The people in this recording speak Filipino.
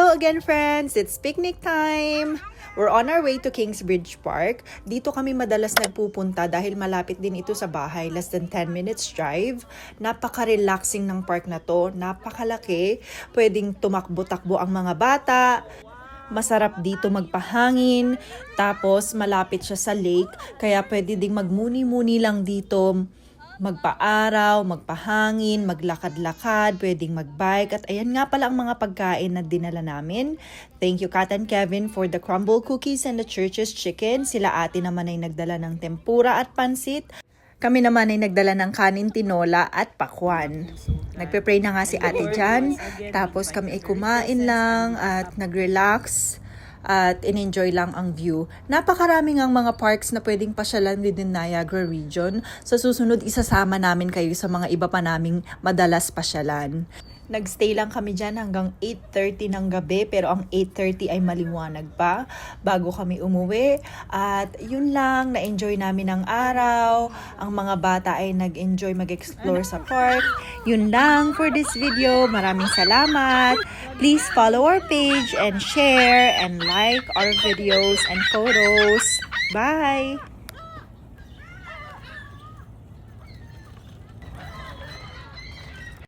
Hello again, friends! It's picnic time! We're on our way to Kingsbridge Park. Dito kami madalas nagpupunta dahil malapit din ito sa bahay, less than 10 minutes drive. Napaka-relaxing ng park na to, napakalaki. Pwedeng tumakbo-takbo ang mga bata. Masarap dito magpahangin. Tapos malapit siya sa lake, kaya pwede ding magmuni-muni lang dito. Magpa-araw, magpahangin, maglakad-lakad, pwedeng magbike. At ayan nga pala ang mga pagkain na dinala namin. Thank you Kat and Kevin for the crumble cookies and the church's chicken. Sila ate naman ay nagdala ng tempura at pansit. Kami naman ay nagdala ng kanin tinola at pakwan. Nagpe-pray na nga si ate dyan. Tapos kami ay kumain lang at nag-relax. At in-enjoy lang ang view. Napakaraming ang mga parks na pwedeng pasyalan within Niagara region. Sa susunod, isasama namin kayo sa mga iba pa naming madalas pasyalan. Nagstay lang kami dyan hanggang 8:30 ng gabi, pero ang 8:30 ay maliwanag pa bago kami umuwi. At yun lang, na-enjoy namin ang araw. Ang mga bata ay nag-enjoy mag-explore sa park. Yun lang for this video. Maraming salamat. Please follow our page and share and like our videos and photos. Bye!